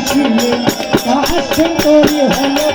বসিলে কাছে তরি হলো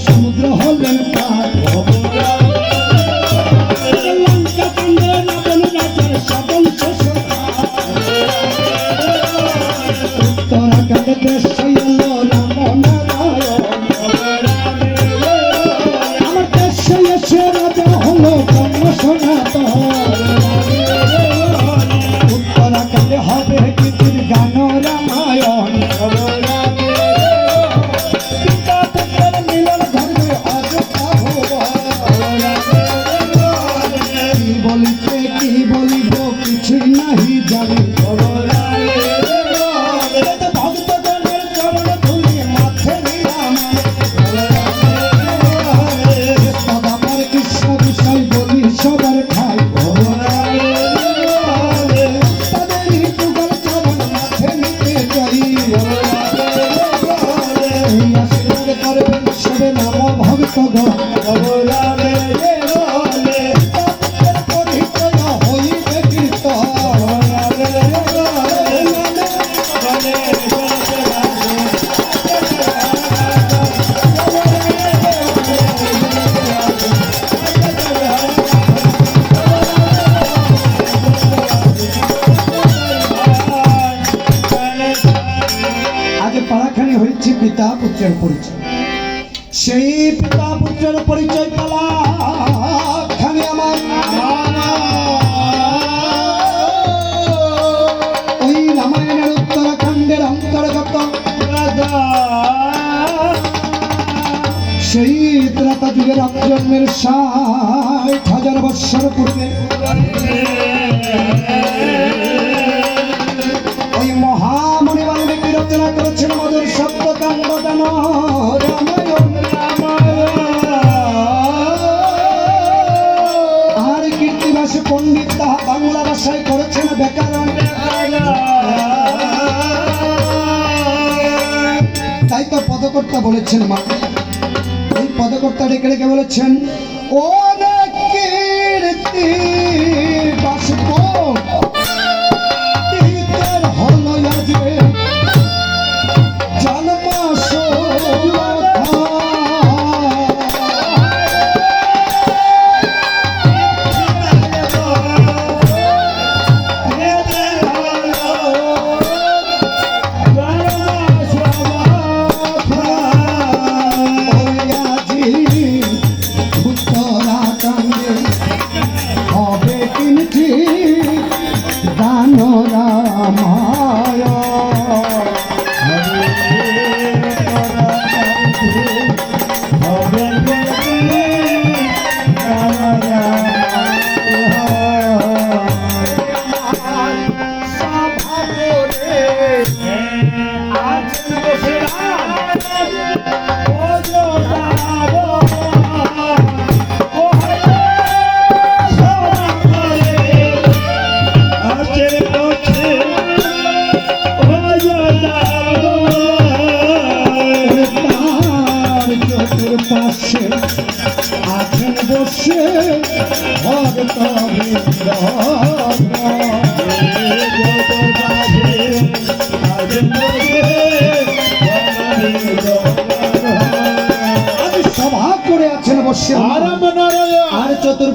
সমুদ্র হলেন লঙ্কা কাণ্ডে রাবণ রাজার সকল শেষ উত্তরাখণ্ডে দেশ এলো রাম নারায়ণ আমার দেশে এসে রাজা হলো ব্রহ্ম সনাতন উত্তরাখণ্ডে হবে গীতির গান রামায়ণ কিছুই নাহি জানি ভক্তজনের চরণ ধুলি মাথে নিলাম সদাপর কৃষ্ণ বিষয় বলি সবার খাই তাদেরই যুগল চরণ মাথে নিতে যাই আশীর্বাদ করবেন সবে নাম ভক্তগণ পিতা পুত্রের পরিচয় সেই পিতা পুত্রের পরিচয় পালাখানি আমার ওই রামায়ণের উত্তরাখণ্ডের অন্তর্গত সেই ত্রেতা যুগের জন্মের ৬০,০০০ বৎসর পূর্বে ওই মহামণি বাল্মীকি রচনা করেছেন মধুর সপ্তকাণ্ড গান রামায়ণ আর কীর্তিবাসী পণ্ডিত তাহা বাংলা ভাষায় করেছেন ব্যাকরণ তাই তো পদকর্তা বলেছেন মা এই পদকর্তা ডেকে ডেকে বলেছেন অনেক কীর্তি বাষ্প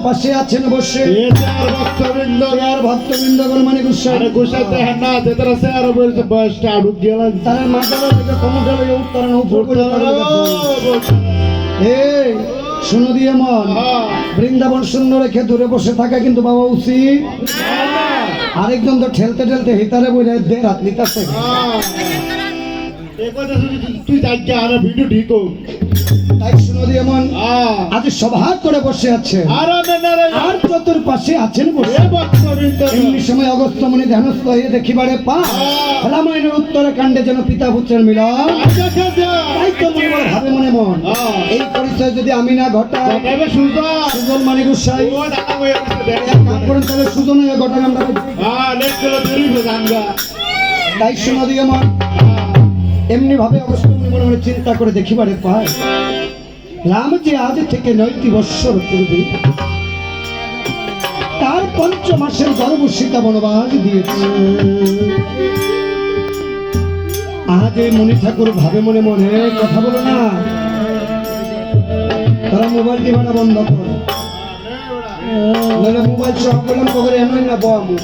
পাশে আছেন বসে এতে আর ভক্তবৃন্দ আর ভক্তবৃন্দগণ মানে গোসাই আরে গোসাইতে হ্যাঁ না তেতরা সে আর বলছে বয়সটা আড়ুক গেলাম তার মাথার থেকে কমুটালে উত্তরণ উপর করে এই শুনো দিয়ে মন বৃন্দাবন শূন্য রেখে দূরে বসে থাকা কিন্তু বাবা উচিত আরেকজন তো ঠেলতে ঠেলতে হিতারে বই দে রাত নিতাছে তুই যাইকে আর ভিডিও ঠিক তাই শুনো দিয়ে মন আজ সভা করে বসে আছে আর চতুর্পাশে আছেন বসে এমনি সময় অগস্ত্য মুনি ধ্যানস্থ হয়ে দেখিবারে পা রামায়ণের উত্তরাকাণ্ডে যেন পিতা পুত্রের মিলন তাই তো মনে বলে ভাবে মনে মন এই পরিচয় যদি আমি না ঘটাই সুজন মানে গোসাই এক কাম করেন তাহলে সুজন হয়ে ঘটান আমরা তাই শোনা দিয়ে মন এমনি ভাবে অগস্ত্য মুনি মনে মনে চিন্তা করে দেখিবারে পায় রামজি আজ থেকে 9টি বৎসর পূর্বে তার 5 মাসের গর্ভ সীতা বনবাস দিয়েছে আজ এই মণি ঠাকুর ভাবে মনে মনে কথা বলো না তারা মোবাইল টিভাটা বন্ধ করো নাহলে মোবাইল সহ বললাম কবে এমন না বাবু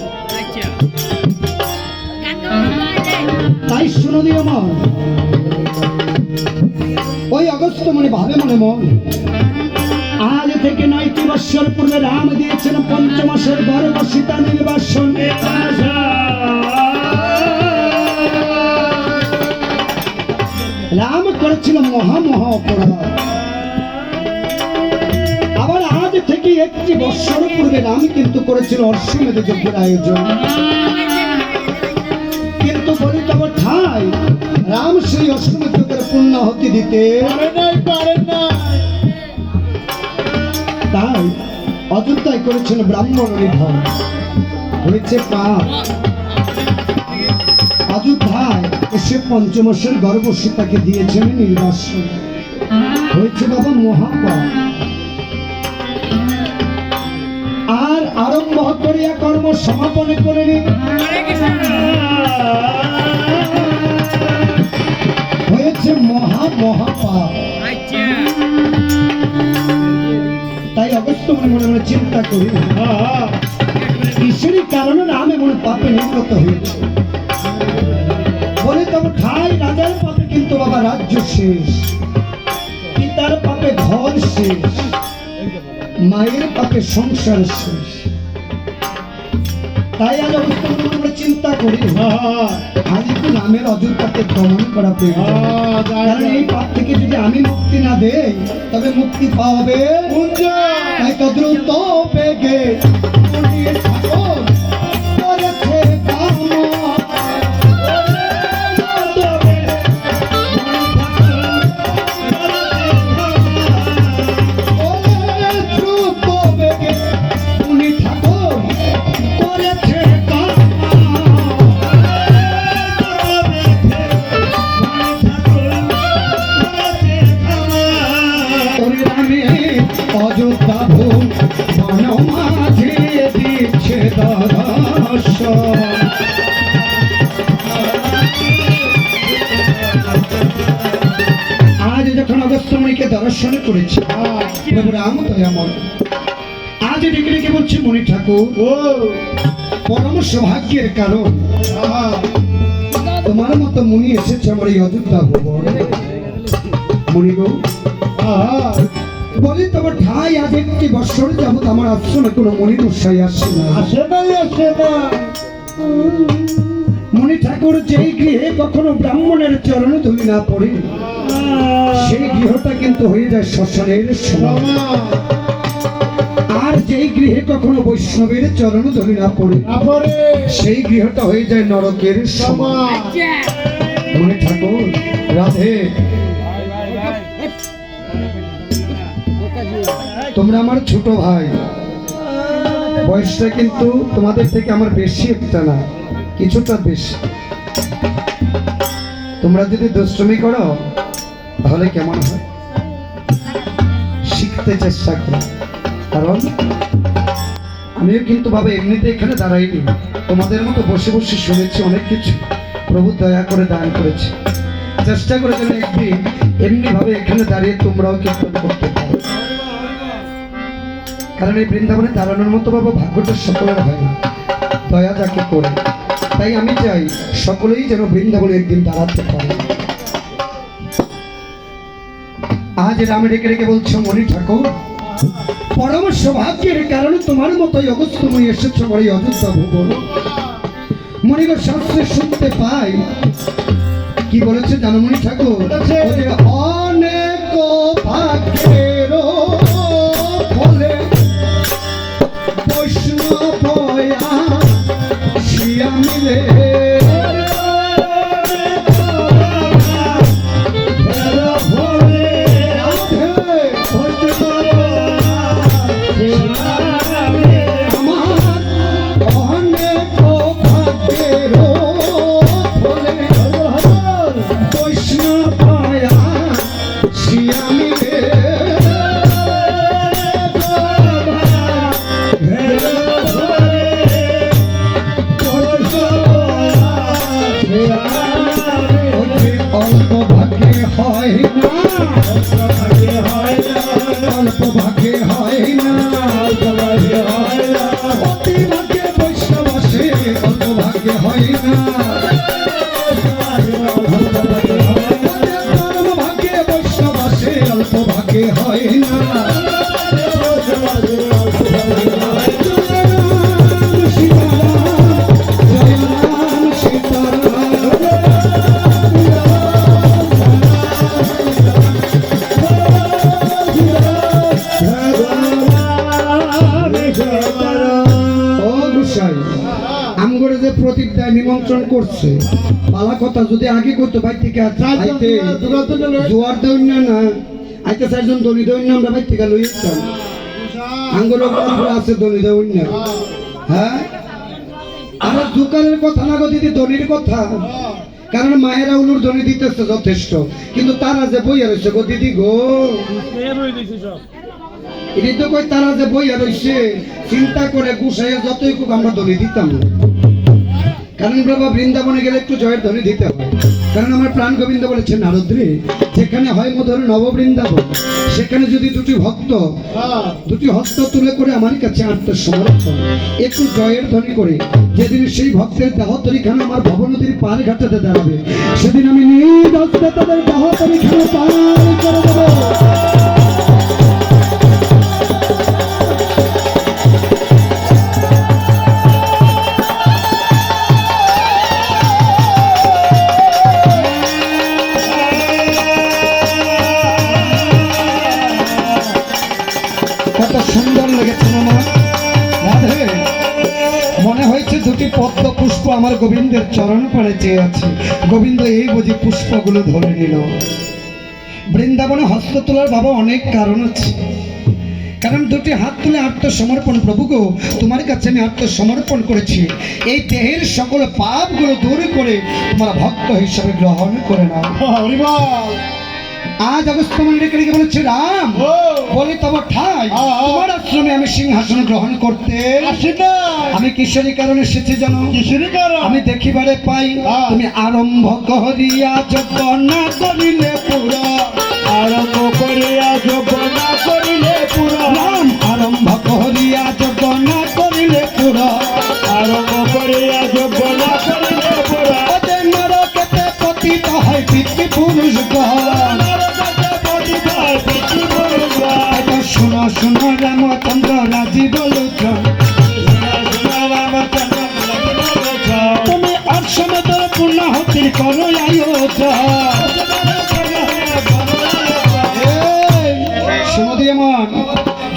তাই শুনো দিও মন ওই অগস্ত্য মুনি ভাবে মনে মন আজ থেকে 9টি বৎসর পূর্বে রাম দিয়েছেন 5 মাসের গর্ভ সীতা নির্বাসন রাম করেছিল মহা অপরাধ আবার আজ থেকে 1টি বৎসর পূর্বে রাম কিন্তু করেছিল অশ্বমেধ যজ্ঞের আয়োজন কিন্তু বলি তব ঠাই রাম সেই অশ্বমেধ যজ্ঞের পূর্ণাহুতি দিতে পারেন না তাই অযোধ্যায় করেছেন ব্রাহ্মণ নিধন হয়েছে পাপ অযোধ্যায় এসে 5 মাসের গর্ভ সীতাকে দিয়েছেন নির্বাসন হয়েছে বাবা মহাপাপ আর আরম্ভ করিয়া কর্ম সমাপন করেনি হয়েছে মহাপাপ তাই অগস্ত্য মনে মনে চিন্তা করি ঈশ্বরের কারণে রাম এমন পাপে নির্গত হয়েছে বলে তবে ঠাই রাজার পাপে কিন্তু বাবা রাজ্য শেষ পিতার পাপে ঘর শেষ মায়ের পাপে সংসার শেষ তাই আজ অবস্থা আমরা চিন্তা করি আজ একটু রামের অযোধ্যাকে দমন করা প্রয়োজন কারণ এই পাপ থেকে যদি আমি মুক্তি না দেই তবে মুক্তি পাবে তাই তো দ্রুত বেগে অযোধ্যা ভূম বন মাঝে দিচ্ছে দর্শন আজ যখন অগস্ত্য মুনিকে দর্শন করেছে প্রভু রাম দয়াময় আজ ডেকে ডেকে বলছে মণি ঠাকুর ও পরম সৌভাগ্যের কারণ তোমার মতো মুনি এসেছে আমার এই অযোধ্যা ভুবন মুনি গো বলি তোমার ঠাই আজ 1টি বৎসর যাবত আমার আশ্রমে কোনো মণি গোসাই আসে না মণি ঠাকুর যেই গৃহে কখনো ব্রাহ্মণের চরণ ধুলি না পড়ে সেই গৃহটা কিন্তু হয়ে যায় শ্মশানের সমান আর যেই গৃহে কখনো বৈষ্ণবের চরণ ধুলি না পড়ে সেই গৃহটা হয়ে যায় নরকের সমান মণি ঠাকুর রাধে তোমরা আমার ছোট ভাই বয়সটা কিন্তু তোমাদের থেকে আমার বেশি একটা না কিছুটা বেশি তোমরা যদি দুষ্টুমি করো তাহলে কেমন হয় শিখতে চেষ্টা করো কারণ আমিও কিন্তু বাবা এমনিতে এখানে দাঁড়াইনি তোমাদের মতো বসে বসে শুনেছি অনেক কিছু প্রভু দয়া করে দান করেছে চেষ্টা করে যেন একদিন এমনি ভাবে এখানে দাঁড়িয়ে তোমরাও কীর্তন করতে পারো কারণ এই বৃন্দাবনে দাঁড়ানোর মতো বাবা ভাগ্যটা সকলের হয় না, দয়া যাকে করে। তাই আমি চাই সকলেই যেন বৃন্দাবনে একদিন দাঁড়াতে পারে। আজ রামে রেখে রেখে বলছো মণি ঠাকুর, পরম সৌভাগ্যের কারণে তোমার মতোই অগস্ত্যময়ী এসেছ বড় অযোধ্যা ভুবন। মণিগো শাস্ত্রে শুনতে পাই কি বলেছে জানো মণি ঠাকুর? অনেক ভাগ্যের ফলে বৈষ্ণব শিয়া মিলে অল্প ভাগ্যে হয় না, অল্প ভাগ্যে হয় না, অতি ভাগ্যে বৈষ্ণব আসে, অল্প ভাগ্যে হয় না, ধর্ম ভাগ্যে বৈষ্ণব আসে, অল্প ভাগ্যে হয় না। আমগরে যে প্রদীপ দেয় নিমন্ত্রণ করছে পালা কথা যদি আগে করতো ভাই থেকে আইতে জোয়ার দেউন না আইতে চারজন দলি দেউন না আমরা ভাই থেকে লই যেতাম। আঙ্গুর আছে দলি দেউন না, হ্যাঁ আর দোকানের কথা না গো দিদি দলির কথা, কারণ মায়েরা উলুর দলি দিতেছে যথেষ্ট, কিন্তু তারা যে বইয়া রয়েছে গো দিদি গো, এটি তো কই তারা যে বইয়া রয়েছে চিন্তা করে গুছাইয়া যতই খুব আমরা দলি দিতাম না। কারণ বাবা বৃন্দাবনে গেলে একটু জয়ের ধ্বনি দিতে হয়, কারণ আমার প্রাণ গোবিন্দ বলেছেন নারদ্রে যেখানে হয় মধুর নব বৃন্দাবন, সেখানে যদি দুটি হস্ত তুলে করে আমার কাছে আত্মসমর্পণ একটু জয়ের ধ্বনি করে, যেদিন সেই ভক্তের দেহতরিখানা আমার ভবনদীর পার ঘাটাতে দাঁড়াবে, সেদিন আমি নিজ হস্তে তাদের দেহতরিখানা পার করে দেবো। কত সুন্দর লেগেছে মামা, রাধে মনে হয়েছে দুটি পদ্ম পুষ্প আমার গোবিন্দের চরণ পাড়ে চেয়ে আছে, গোবিন্দ এই বুঝি পুষ্পগুলো ধরে নিল। বৃন্দাবনে হস্ত তোলার বাবা অনেক কারণ আছে, কারণ দুটি হাত তুলে আত্মসমর্পণ, প্রভু গো তোমার কাছে আমি আত্মসমর্পণ করেছি, এই দেহের সকল পাপগুলো দূর করে তোমার ভক্ত হিসাবে গ্রহণ করে নাও। আজ অগস্ত্যমণি রেখে রেখে বলেছে রাম বলি তব ঠাই তোমার আশ্রমে আমি সিংহাসন গ্রহণ করতে আসি না। আমি কিশোরী কারণে এসেছি জানো? কিশোরী কারণ আমি দেখিবারে পাই তুমি আরম্ভ করিয়া যোগ্য না করিলে পুরা, আরম্ভ করিয়া যোগ্য না করিলে পুরা, রাম আরম্ভ করিয়া যোগ্য না করিলে পুরা, আরম্ভ করিয়া যোগ্য না করিলে পুরা, ওতে নরকেতে পতিত হয় পিতৃপুরুষ গণ। শোনো শোনো রামচন্দ্র রাজি বলুছ, তুমি অসমত পূর্ণ হতির করো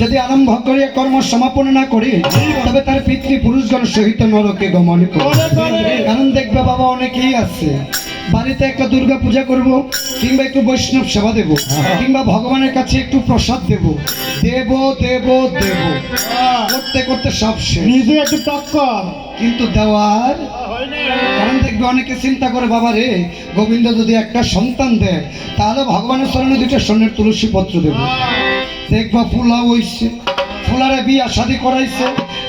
যদি আরম্ভ করে কর্ম সমাপন না করে তবে তার পিতৃপুরুষগণ সহিত নরকে গমন করে। কারণ দেখবে বাবা অনেকেই আছে বাড়িতে একটা দুর্গা পূজা করব, কিংবা একটু বৈষ্ণব সেবা দেব, কিংবা ভগবানের কাছে একটু প্রসাদ দেব, দেব দেব দেব করতে করতে সব নিজে একটু টক্কর, কিন্তু দেওয়ার কারণ দেখবে অনেকে চিন্তা করে বাবা রে গোবিন্দ যদি একটা সন্তান দেয় তাহলে ভগবানের চরণে দুইটা স্বর্ণের তুলসী পত্র দেব। দেখবা ফুলা হইছে, ফুলারে বিয়া শাদি করাইছে,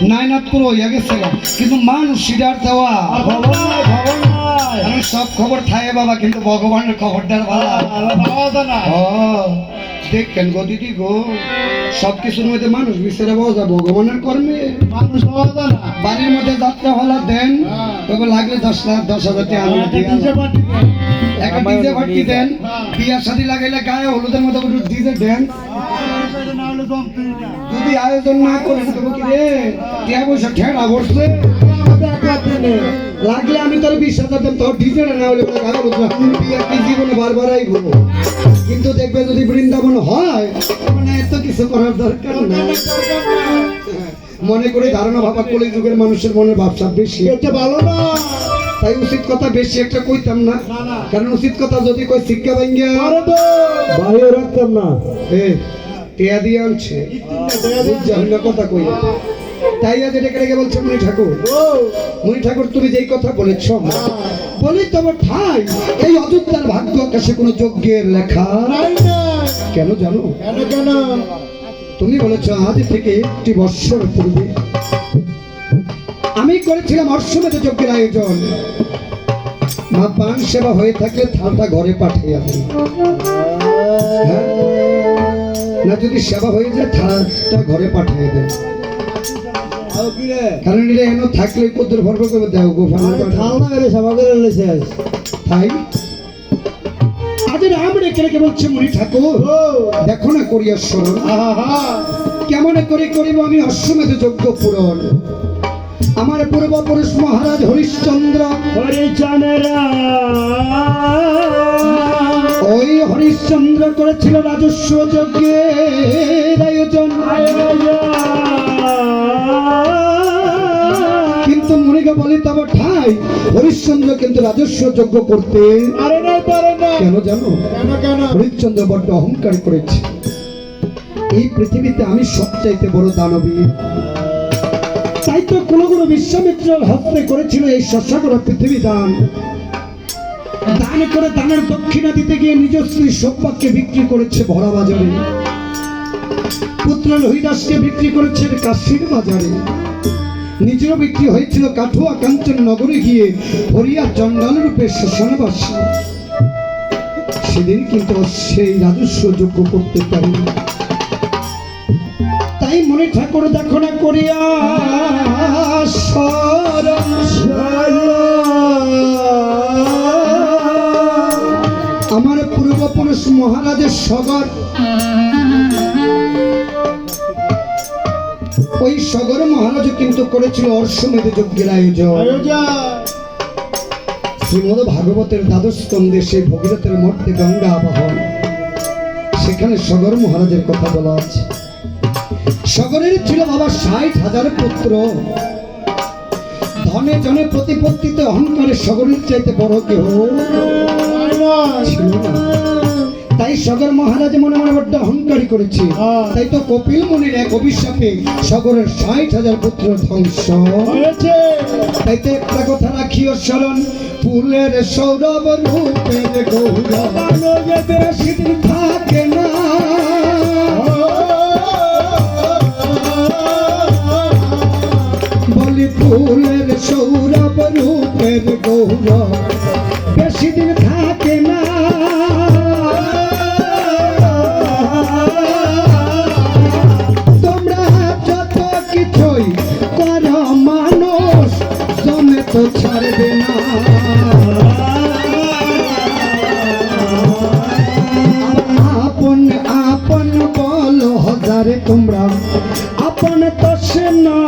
নাইনাত করে হইয়া গেছে, কিন্তু মানুষ সিডার দেওয়া সব খবর থাকে বাবা, কিন্তু ভগবানের খবরদার ভালো দেখেন গো দিদি গো সবকিছুর মধ্যে মানুষ বিচারে বসা ভগবানের কর্মে। মানুষ পাওয়া যায় না। বাড়ির মধ্যে যাত্রা হলা দেন, তবে লাগলে 10,000 টাকা আমি একটা দিয়ে ডিজে আনবো। পার্টি দেন। একটা ডিজে পার্টি দেন, বিয়ার শাদী লাগাইলে গায়ে হলুদের মতো একটু ডিজে দেন। এটা না হলে জমতেই না। যদি আয়োজন না করেন তবে কি রে টিয়া পয়সা ঠেড়া বসছে। আমাদের এক রাত দিনে। লাগলে আমি তোর 20,000 দেন, তোর ডিজে না হলে বলে গায়ে হলুদ বিয়া কি জীবনে বারবার আইব। কিন্তু দেখবে যদি বৃন্দাবন হয় মানে এত কিছু করার দরকার নেই। মনে করে ধারণা ভাবা কলি যুগের মানুষের মনের ভাবসা বেশি, এটা ভালো না। তাই উচিত কথা বেশি একটা কইতাম না, না, না। কারণ উচিত কথা যদি কই শিক্ষা ভাঙ্গিয়া আরে তো। বাইরে রাখতাম না। টিয়া দিয়ে আনছে বুঝছে হইল কথা কই। তাই আজ ডেকে ডেকে বলছে মণি ঠাকুর, ও, মণি ঠাকুর তুমি যেই কথা বলেছ বলি তোমার ঠাই এই অযোধ্যার ভাগ্য আকাশে কোনো যজ্ঞের লেখা নাই না। কেন জানো? কেন কেন? তুমি বলেছ আজ থেকে 1 বৎসর পূর্বে আমি করেছিলাম অশ্বমেধ যজ্ঞের আয়োজন। মা পান সেবা হয়ে থাকলে থালটা ঘরে পাঠিয়ে দেন। হ্যাঁ? না যদি সেবা হয়ে যায় থালটা ঘরে পাঠিয়ে দেন, আও কি রে? কারণ এটা এনে থাকলে কদ্দুর ভরপুর করে দেও গোফান খাও না রে, সভা করে লইছে আজ। তাই আজ রাম রেখে রেখে বলছে মণি ঠাকুর ও, দেখো না করিয়া স্মরণ আহা, কেমন করে করিব আমি অশ্বমেধ যজ্ঞ পূরণ। আমার পূর্বপুরুষ মহারাজ হরিশ্চন্দ্র ওই হরিশ্চন্দ্র করেছিল রাজস্ব যজ্ঞের আয়োজন। কিন্তু মুনিকে বলি তবে ঠাই হরিশ্চন্দ্র কিন্তু রাজস্ব যজ্ঞ করতে আরে না, পারে না। কেন জানো? কেন কেন? হরিশ্চন্দ্র বড্ড অহংকার করেছে। এই পৃথিবীতে আমি সবচাইতে বড় দানবী, তাই তো কুলগুরু বিশ্বামিত্রের হস্তে করেছিল এই শস্যকর পৃথিবী দান। দান করে দানের দক্ষিণা দিতে গিয়ে নিজ স্ত্রী সৌভাগ্যকে বিক্রি করেছে ভরা বাজারে, পুত্র লোহিদাসকে বিক্রি করেছে কাশীর বাজারে, নিজেও বিক্রি হয়েছিল কাঠুয়া কাঞ্চন নগরে গিয়ে হরিয়া জঙ্গল রূপে শ্মশানবাসী। সেদিন কিন্তু সেই রাজস্ব যোগ্য করতে পারেনি। তাই মনে ঠাকুর দেখো না করিয়া আমার পূর্বপুরুষ মহারাজের সগর, ওই সগর মহারাজ কিন্তু করেছিল অশ্বমেধ যজ্ঞের আয়োজন। শ্রীমদ ভাগবতের দ্বাদশ স্কন্ধে সেই ভগীরথের মধ্যে গঙ্গা আবাহন, সেখানে সগর মহারাজের কথা বলা আছে। সগরের ছিল বাবা 60,000 পুত্র, ধনে জনে প্রতিপত্তিতে অহংকারে সগরের চাইতে বড় কেহ ছিল না। তাই সগর মহারাজ মনে মনে বড্ড অহংকারী করেছে। তাই তো কপিল মুনির এক অভিশাপে সগরের 60,000 পুত্র ধ্বংস হয়েছে। তাই তো একটা কথা রাখিও স্মরণ, ফুলের সৌরভ রূপের গৌরব সেদিন থাকে না। বলি ফুলের সৌরভ রূপের গৌরব বেশি দিন থাকে না। তোমরা যত কিছুই করো মানুষ জমে তো ছাড়বে না। আপন আপন বলো হাজারে তোমরা আপন তো সে না।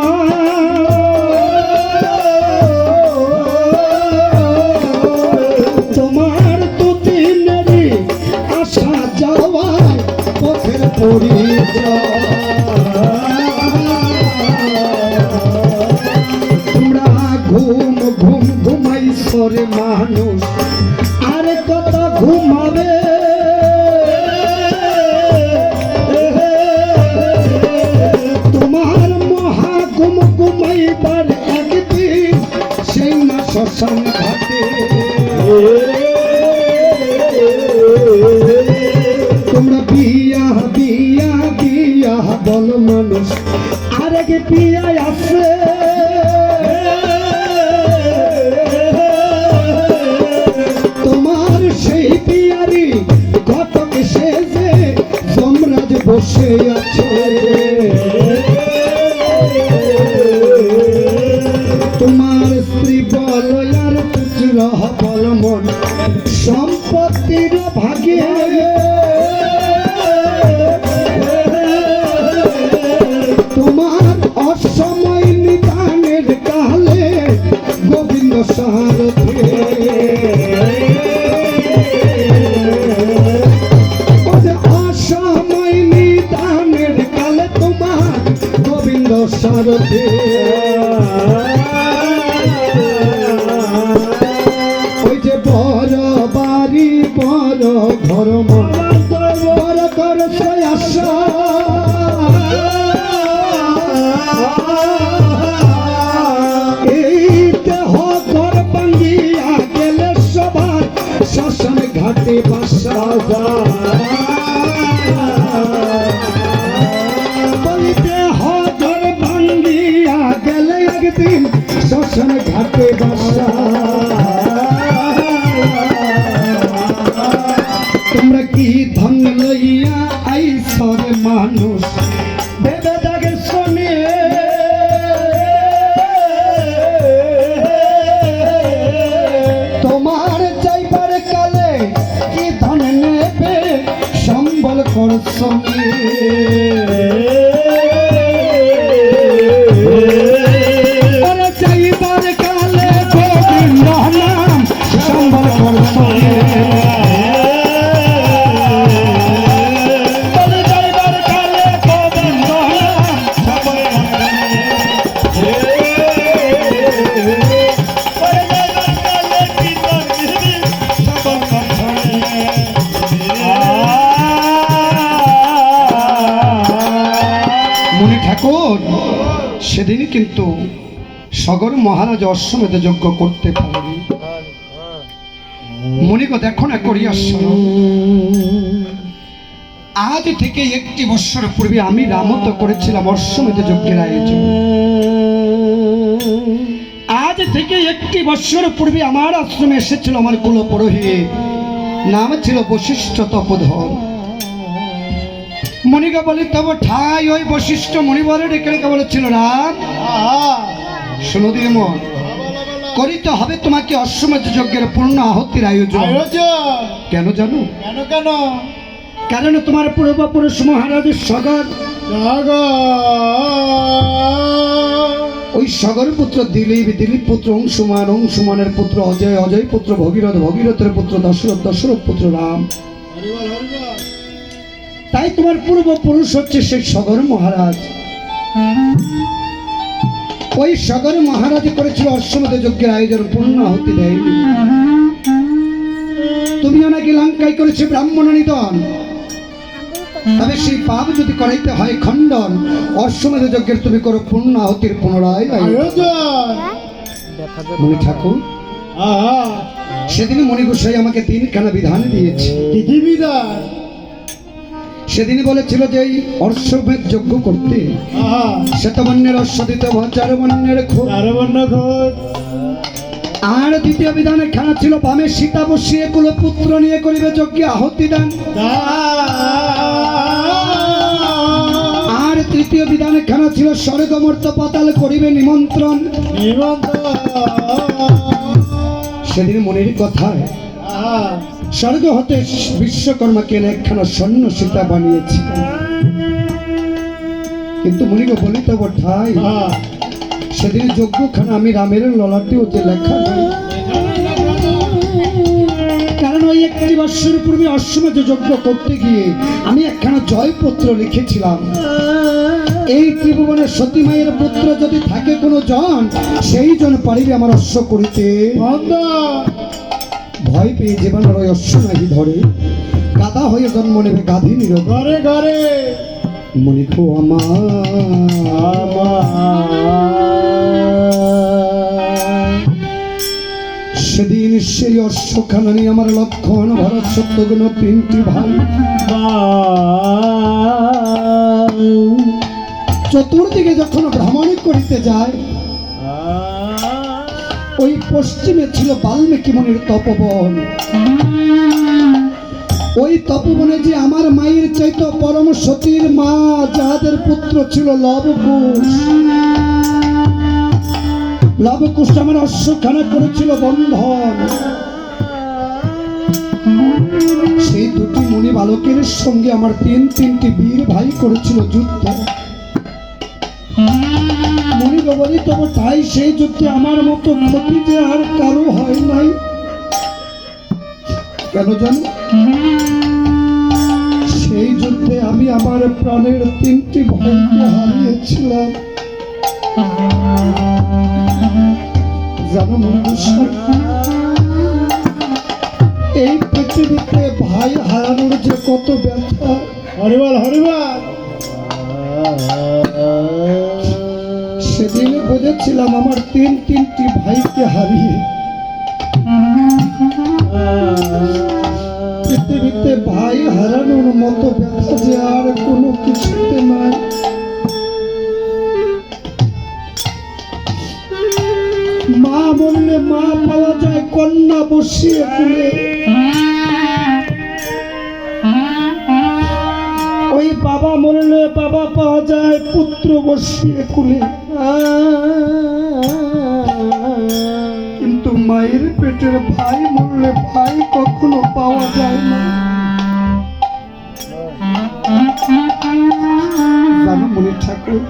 তোমার তো দিনেরই আসা যাওয়ায় পথের পরিচয়। তোমরা ঘুম ঘুম ঘুমাইছরে মানুষ আর কত ঘুমাবে। তোমার মহা ঘুম ঘুমাইবার একদিন সেই না শ্মশান ঘাটে। তোমরা বিয়া বিয়া বিয়া বল মানুষ আর আগে বিয়া আছে। তোমার সেই বিয়ারি ঘটক সেজে যমরাজ বসে আছে তোমার স্ত্রী বল আর পুত্র বল মন সম্পত্তির ভাগে তোমার অসময় নিদানের কালে গোবিন্দ সারথে অসময় নিদানের কালে তোমার গোবিন্দ সারথে ওই যে বড় বাড়ি বড় ঘর বড় ঘর আশা এই দেহ ঘর ভাঙ্গিয়া গেলে সবার শ্মশান ঘাটে বাসা ওই দেহ ঘর ভাঙ্গিয়া গেলে একদিন শ্মশান ঘাটে বাসা তোমরা কি ধন লইয়া আইসর মানুষ ভেবে দেখে শোনে তোমার যাইবার কালে কি ধন নেবে সম্বল কর সঙ্গে যাইবার কালে গোবিন্দ নাম সম্বল কর সঙ্গে সেদিন কিন্তু সগর মহারাজ অশ্বমেধ যজ্ঞ করতে পারেনি মনিক দেখো না করিয়া শোনো আজ থেকে 1 বছর পূর্বে আমি রামত করেছিলাম অশ্বমেধ যজ্ঞের আয়োজন আজ থেকে 1 বছর পূর্বে আমার আশ্রমে এসেছিল আমার কুল পুরোহিত নাম ছিল বশিষ্ঠ তপোধর মনিকা বলে তব ঠাই ওই বশিষ্ঠ মণিবরে ডেকে রেখে বলেছিল রাম শোনো দিয়ে মন করিতে হবে তোমাকে অশ্বমেধ যজ্ঞের পূর্ণ আহুতির আয়োজন কেন জানো কেন কারণ তোমার পূর্বপুরুষ মহারাজের সগর ওই সগর পুত্র দিলীপ দিলীপ পুত্র অংশুমান অংশুমানের পুত্র অজয় অজয় পুত্র ভগীরথ ভগীরথের পুত্র দশরথ দশরথ পুত্র রাম তাই তোমার পূর্বপুরুষ হচ্ছে সেই সগর মহারাজ ওই সগর মহারাজ করেছিল অশ্বমেধ যজ্ঞের আয়োজন পূর্ণ আহুতি দেয়নি তুমিও নাকি লঙ্কায় করেছে ব্রাহ্মণ নিধন তবে সেই পাপ যদি করাইতে হয় খণ্ডন অশ্বমেধ যজ্ঞের তুমি করো পূর্ণ আহুতির পুনরায় মনে ঠাকুর সেদিন মণি গোসাই আমাকে 3খানা বিধান দিয়েছে কি বিধান সেদিন বলেছিল যে এই অশ্বমেধ যজ্ঞ করতে শ্বেতবর্ণের অশ্ব দিতে চারবর্ণের খোঁজ আর দ্বিতীয় বিধানের খানা ছিল বামে সীতা বসিয়ে কুল পুত্র নিয়ে করিবে যজ্ঞে আহুতি দান আর তৃতীয় বিধানের খানা ছিল স্বর্গমর্ত পাতাল করিবে নিমন্ত্রণ সেদিন মনের কথায় স্বর্গ হতে বিশ্বকর্মাকে একখানা স্বর্ণ সীতা বানিয়েছি কিন্তু মনিকে বলি তো ঠাই সেদিন যজ্ঞখানা আমি রামের ললাটেও যে লেখা নেই কারণ ওই 1 বছর পূর্বে অশ্বমেধ যজ্ঞ করতে গিয়ে আমি একখানা জয়পত্র লিখেছিলাম এই ত্রিভুবনের সতী মায়ের পুত্র যদি থাকে কোনো জন সেই জন পারিবে আমার অশ্ব করিতে ভয় পেয়ে জীবনের ওই অশ্ব নাহি ধরে গাধা হয়ে জন্ম নেবে গাধী নির ঘরে ঘরে মনে খো সেদিন সেই অশ্বখানা নিয়ে আমার লক্ষণ ভরত শত্রুঘ্ন 3টি ভাই চতুর্দিকে যখন ভ্রমণ করিতে যায় ওই পশ্চিমে ছিল বাল্মীকি মুনির তপবন ওই তপবনে যে আমার মায়ের চাইতো পরম সতীর মা, যাদের পুত্র ছিল লবকুশ। লবকুশ আমার অশ্বখানা করেছিল বন্ধন। সেই দুটি মুনি বালকের সঙ্গে আমার তিনটি বীর ভাই করেছিল যুদ্ধ। মুনি বলি তবে তাই সেই যুদ্ধে আমার মতো ক্ষতি যে আর কারো হয় নাই। কেন জানো? সেই যুদ্ধে আমি আমার প্রাণের তিনটি ভাইকে হারিয়েছিলাম। জানো মনুষ্য, এই পৃথিবীতে ভাই হারানোর যে কত ব্যথা। হরিবল হরিবল। সেদিনে বুঝেছিলাম আমার তিনটি ভাইকে হারিয়ে পৃথিবীতে ভাই হারানোর মতো ব্যথা যে আর কোনো কিছুতে নাই। মা বললে মা পাওয়া যায় কন্যা বসিয়ে কুলে, ওই বাবা মরলে বাবা পাওয়া যায় পুত্র বসিয়ে কুলে। কিন্তু মায়ের পেটের ভাই মরলে ভাই কখনো পাওয়া যায় না। জানো মনি ঠাকুর,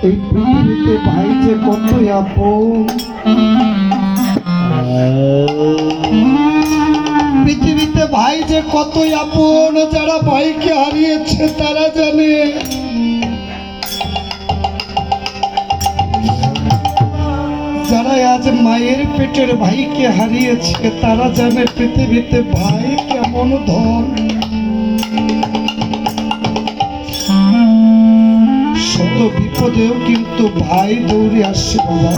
এই পৃথিবীতে ভাই যে কত আপন। পৃথিবীতে ভাই যে কত আপন, যারা ভাইকে হারিয়েছে তারা জানে। যারা আজ মায়ের পেটের ভাইকে হারিয়েছে তারা জানে পৃথিবীতে ভাই কেমন ধন। শত বিপদেও কিন্তু ভাই দৌড়ে আসছে বাবা।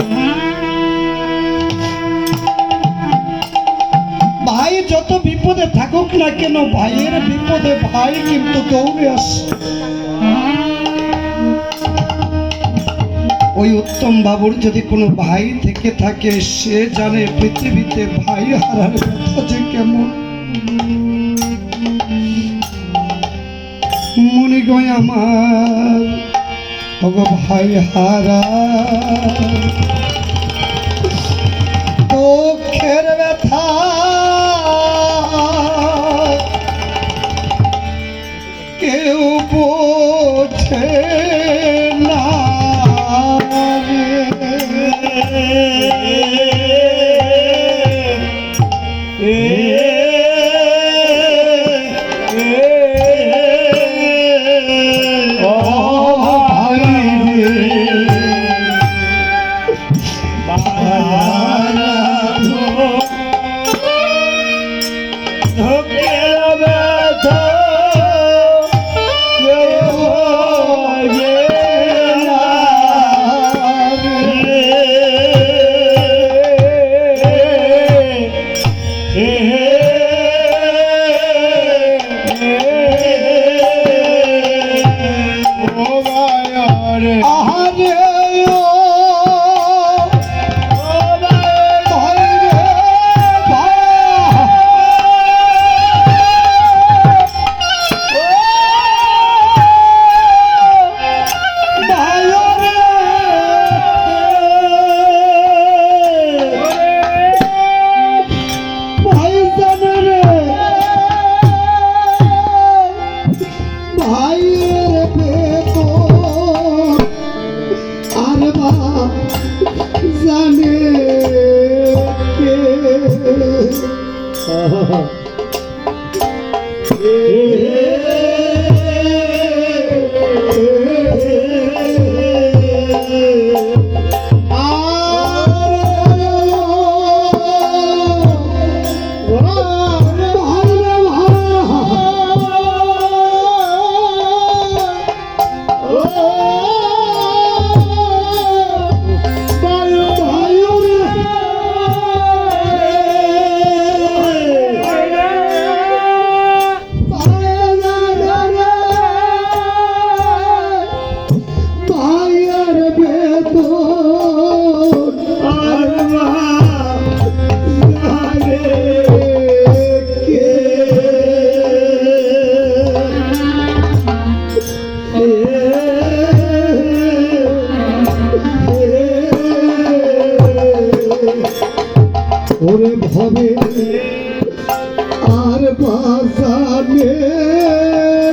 ভাই যত বিপদে থাকুক না কেন, ভাইয়ের বিপদে ভাই কিন্তু দৌড়ে আসছে। ওই উত্তম বাবুর যদি কোনো ভাই থেকে থাকে, সে জানে পৃথিবীতে ভাই হারার ব্যথা যে কেমন। মনে গয় আমার ওগো ভাই হারা দুঃখের ব্যথা কেউ বোঝে না। পাশানে